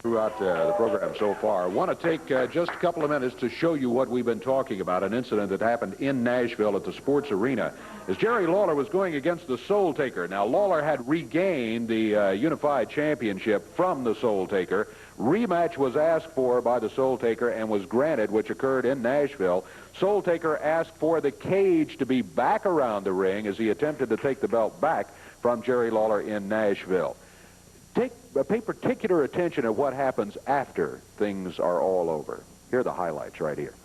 Throughout the program so far. I want to take just a couple of minutes to show you what we've been talking about, an incident that happened in Nashville at the sports arena as Jerry Lawler was going against the Soultaker. Now, Lawler had regained the unified championship from the Soultaker. Rematch was asked for by the Soultaker and was granted, which occurred in Nashville. Soultaker asked for the cage to be back around the ring as he attempted to take the belt back from Jerry Lawler in Nashville. Pay particular attention to what happens after things are all over. Here are the highlights right here.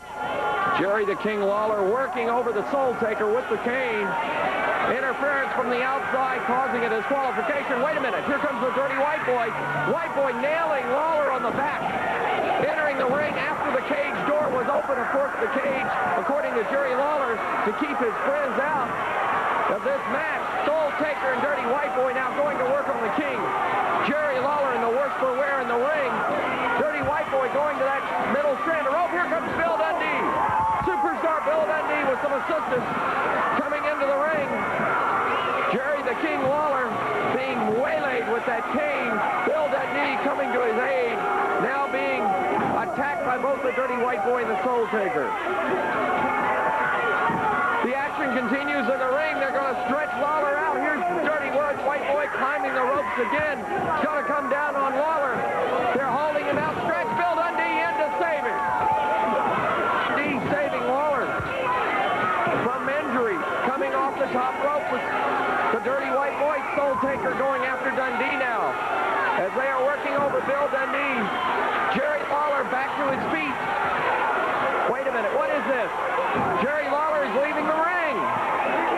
Jerry the King Lawler working over the Soultaker with the cane. Interference from the outside causing a disqualification. Wait a minute, here comes the dirty white boy. White boy nailing Lawler on the back. Entering the ring after the cage door was open. Of course, the cage, according to Jerry Lawler, to keep his friends out of this match. Soultaker and dirty white boy now going to work on the King. Jerry Lawler in the worse for wear in the ring. Dirty white boy going to that middle strand of rope. Here comes Bill Dundee. Superstar Bill Dundee with some assistance coming into the ring. Jerry the King Lawler being waylaid with that cane. Bill Dundee coming to his aid. Now being attacked by both the dirty white boy and the Soultaker. The action continues in the ring. They're going to stretch Lawler out. Here's dirty white boy climbing the ropes again. He's going to come down on Lawler. They're holding him out. Stretch Bill Dundee in to save him. Dundee saving Lawler from injury. Coming off the top rope with the dirty white boy. Soultaker going after Dundee now. As they are working over Bill Dundee. Jerry Lawler back to his feet. Wait a minute. What is this? Jerry Lawler is leaving the ring.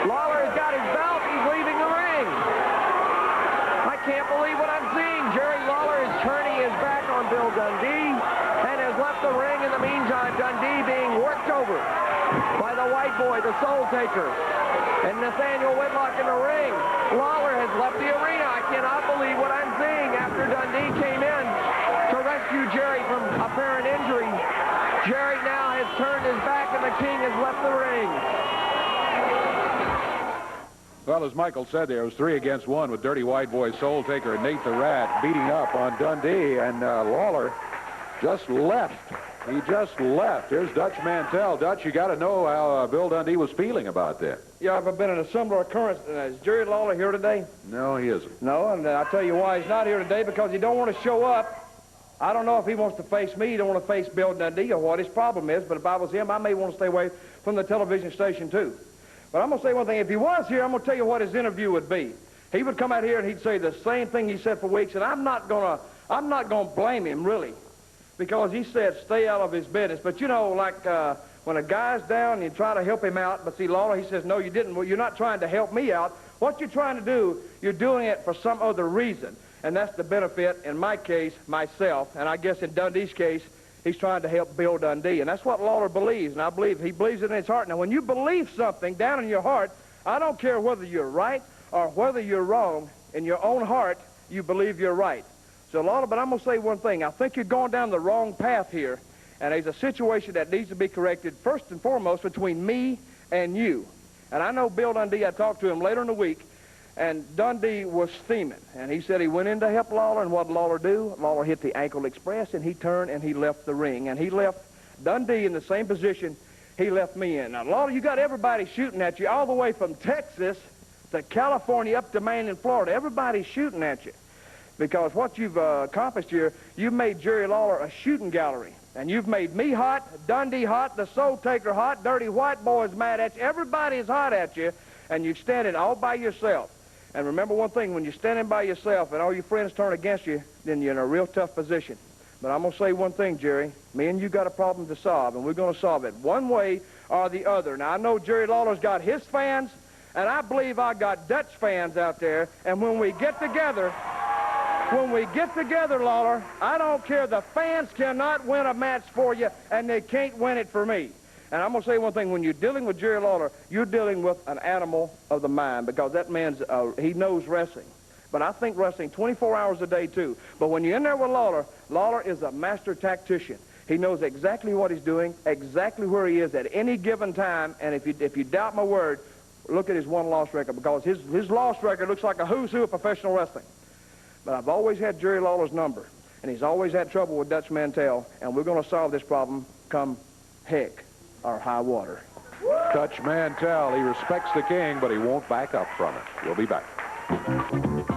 Lawler has got his belt. He's leaving the ring. I can't believe what I'm seeing. Jerry Lawler is turning his back on Bill Dundee and has left the ring. In the meantime, Dundee being worked over by the white boy, the Soultaker, and Nathaniel Whitlock in the ring. Lawler has left the arena. I cannot believe what I'm seeing after Dundee came in to rescue Jerry from apparent injury. Jerry now has turned his back and the King has left the ring. Well, as Michael said, there was 3 against 1 with dirty white boy Soultaker and Nate the Rat beating up on Dundee, and Lawler just left. He just left. Here's Dutch Mantel. Dutch, you got to know how Bill Dundee was feeling about this. Yeah, I've been in a similar occurrence. Is Jerry Lawler here today? No, he isn't. No, and I'll tell you why he's not here today, because he don't want to show up. I don't know if he wants to face me. He don't want to face Bill Dundee or what his problem is, but if I was him, I may want to stay away from the television station too. But I'm going to say one thing. If he was here, I'm going to tell you what his interview would be. He would come out here and he'd say the same thing he said for weeks, and I'm not going to blame him, really, because he said stay out of his business. But, you know, like when a guy's down, you try to help him out, but see, Lawler, he says, no, you didn't. Well, you're not trying to help me out. What you're trying to do, you're doing it for some other reason. And that's the benefit, in my case, myself. And I guess in Dundee's case, he's trying to help Bill Dundee. And that's what Lawler believes. And I believe he believes it in his heart. Now, when you believe something down in your heart, I don't care whether you're right or whether you're wrong. In your own heart, you believe you're right. So, Lawler, but I'm going to say one thing. I think you're going down the wrong path here. And there's a situation that needs to be corrected, first and foremost, between me and you. And I know Bill Dundee, I talked to him later in the week, and Dundee was steaming. And he said he went in to help Lawler, and what did Lawler do? Lawler hit the ankle express, and he turned and he left the ring. And he left Dundee in the same position he left me in. Now, Lawler, you got everybody shooting at you all the way from Texas to California up to Maine and Florida. Everybody's shooting at you. Because what you've accomplished here, you've made Jerry Lawler a shooting gallery. And you've made me hot, Dundee hot, the Soultaker hot, dirty white boys mad at you. Everybody is hot at you, and you're standing all by yourself. And remember one thing, when you're standing by yourself and all your friends turn against you, then you're in a real tough position. But I'm going to say one thing, Jerry. Me and you got a problem to solve, and we're going to solve it one way or the other. Now, I know Jerry Lawler's got his fans, and I believe I got Dutch fans out there. And when we get together, Lawler, I don't care. The fans cannot win a match for you, and they can't win it for me. And I'm going to say one thing. When you're dealing with Jerry Lawler, you're dealing with an animal of the mind, because that man's, he knows wrestling. But I think wrestling 24 hours a day, too. But when you're in there with Lawler, Lawler is a master tactician. He knows exactly what he's doing, exactly where he is at any given time. And if you doubt my word, look at his one-loss record, because his loss record looks like a who's who of professional wrestling. But I've always had Jerry Lawler's number. and he's always had trouble with Dutch Mantel, and we're going to solve this problem come heck or high water. Dutch Mantel, he respects the king, but he won't back up from it. We'll be back.